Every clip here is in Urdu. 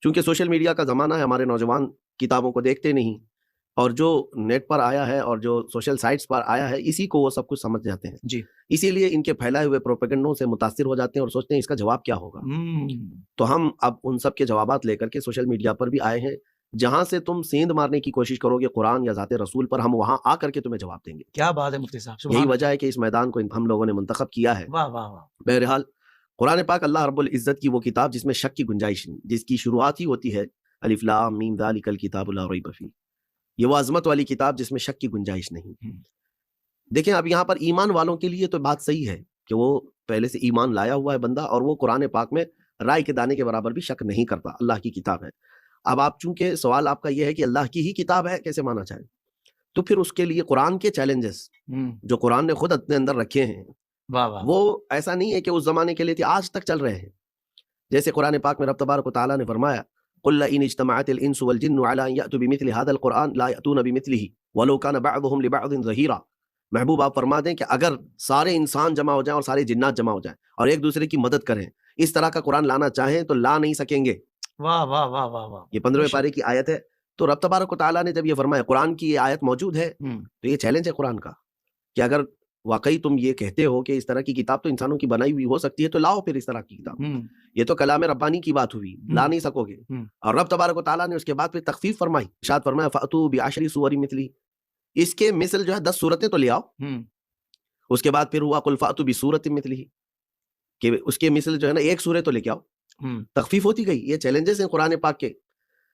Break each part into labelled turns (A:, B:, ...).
A: چونکہ سوشل میڈیا کا زمانہ ہے، ہمارے نوجوان کتابوں کو دیکھتے نہیں، اور جو نیٹ پر آیا ہے اور جو سوشل سائٹس پر آیا ہے اسی کو وہ سب کچھ سمجھ جاتے ہیں
B: جی
A: اسی لیے ان کے پھیلائے ہوئے پروپیگنڈوں سے متاثر ہو جاتے ہیں اور سوچتے ہیں اس کا جواب کیا ہوگا. تو ہم اب ان سب کے جوابات لے کر کے سوشل میڈیا پر بھی آئے ہیں. جہاں سے تم سیند مارنے کی کوشش کرو گے قرآن یا ذات رسول پر، ہم وہاں آ کر کے تمہیں جواب دیں گے.
B: کیا بات ہے مفتی صاحب، سبحان
A: یہی
B: اللہ.
A: وجہ ہے کہ اس میدان کو ہم لوگوں نے منتخب کیا ہے.
B: واہ واہ واہ.
A: بہرحال قرآن پاک اللہ رب العزت کی وہ کتاب جس میں شک کی گنجائش نہیں، جس کی شروعات ہی ہوتی ہے الف لام میم ذالک الکتاب لا ریب فیہ. یہ وہ عظمت والی کتاب جس میں شک کی گنجائش نہیں. دیکھیں اب یہاں پر ایمان والوں کے لیے تو بات صحیح ہے کہ وہ پہلے سے ایمان لایا ہوا ہے بندہ، اور وہ قرآن پاک میں رائے کے دانے کے برابر بھی شک نہیں کرتا. اللہ کی کتاب ہے. اب آپ چونکہ سوال آپ کا یہ ہے کہ اللہ کی ہی کتاب ہے کیسے مانا جائے، تو پھر اس کے لیے قرآن کے چیلنجز جو قرآن نے خود اپنے اندر رکھے ہیں وہ ایسا نہیں ہے کہ اس زمانے کے لیے تھے، آج تک چل رہے ہیں. جیسے قرآن پاک میں رب تبارک و تعالیٰ نے فرمایا قل ان اجتمعت الانس والجن على ان ياتوا بمثل هذا القرآن لا ياتون بمثله ولو كان بعضهم لبعض ظهيرا. محبوب آپ فرما دیں کہ اگر سارے انسان جمع ہو جائیں اور سارے جنات جمع ہو جائیں اور ایک دوسرے کی مدد کریں، اس طرح کا قرآن لانا چاہیں تو لا نہیں سکیں گے.
B: واہ واہ واہ واہ واہ.
A: یہ 15ویں پارے کی آیت ہے. تو رب تبارک و تعالیٰ نے جب یہ فرمایا قرآن کی یہ آیت موجود ہے تو یہ چیلنج ہے قرآن کا کہ اگر واقعی تم یہ کہتے ہو کہ اس طرح کی کتاب تو انسانوں کی بنائی ہوئی ہو سکتی ہے تو لاؤ پھر اس طرح کی کتاب. یہ تو کلام ربانی کی بات ہوئی، لا نہیں سکو گے. اور رب تبارک و تعالیٰ نے اس کے بعد پھر تخفیف فرمائی، ارشاد فرمایا فأتوا بعشر سور مثلی، اس کے مثل جو ہے 10 صورتیں تو لے آؤ. اس کے بعد پھر ہوا قل فأتوا بسورۃ مثلہ، کہ اس کے مثل جو ہے نا ایک سورہ تو لے کے آؤ. تخفیف ہوتی گئی. یہ چیلنجز ہیں قرآن پاک کے.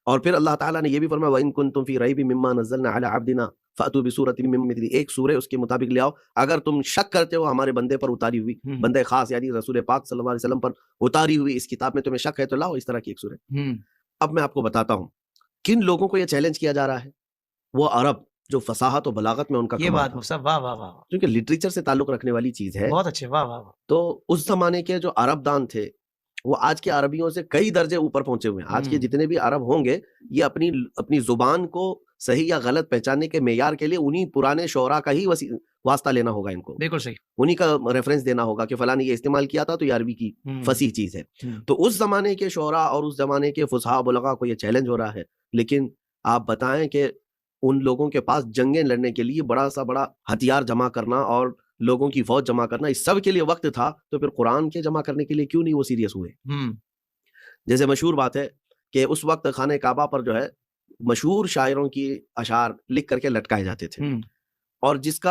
A: اور پھر اللہ تعالیٰ نے یہ بھی فرمایا وَإِن كُنتُم فِي رَيْبٍ مِّمَّا نَزَّلْنَا عَلَىٰ عَبْدِنَا فَأْتُوا بِسُورَةٍ مِّن مِّثْلِهِ، ایک سورہ اس کے مطابق لے آؤ. اگر تم شک کرتے ہو ہمارے بندے پر اتاری ہوئی، بندے خاص یعنی رسول پاک صلی اللہ علیہ وسلم پر اتاری ہوئی اس کتاب میں تمہیں شک ہے تو لاؤ اس طرح کی ایک سورہ. اب میں آپ کو بتاتا ہوں کن لوگوں کو یہ چیلنج کیا جا رہا ہے. وہ عرب جو فصاحت و بلاغت میں ان کا
B: یہ
A: کمال
B: بات
A: تھا،
B: مفتی، واہ واہ واہ،
A: کیونکہ لٹریچر سے تعلق رکھنے والی چیز ہے.
B: بہت اچھے، واہ واہ واہ.
A: تو اس زمانے کے جو عرب دان تھے وہ آج کے عربیوں سے کئی درجے اوپر پہنچے ہوئے ہیں. آج کے جتنے بھی عرب ہوں گے یہ اپنی زبان کو صحیح یا غلط پہچاننے کے معیار کے لیے انہی پرانے شعراء کا ہی واسطہ لینا ہوگا. ان کو
B: بالکل صحیح،
A: انہی کا ریفرنس دینا ہوگا کہ فلاں نے یہ استعمال کیا تھا تو یہ عربی کی فصیح چیز ہے. تو اس زمانے کے شعراء اور اس زمانے کے فصحاء بلغاء کو یہ چیلنج ہو رہا ہے. لیکن آپ بتائیں کہ ان لوگوں کے پاس جنگیں لڑنے کے لیے بڑا ہتھیار جمع کرنا اور لوگوں کی فوج جمع کرنا اس سب کے لیے وقت تھا، تو پھر قرآن کے جمع کرنے کے لیے کیوں نہیں وہ سیریس ہوئے؟ جیسے مشہور بات ہے کہ اس وقت خانہ کعبہ پر جو ہے مشہور شاعروں کی اشعار لکھ کر کے لٹکائے جاتے تھے، اور جس کا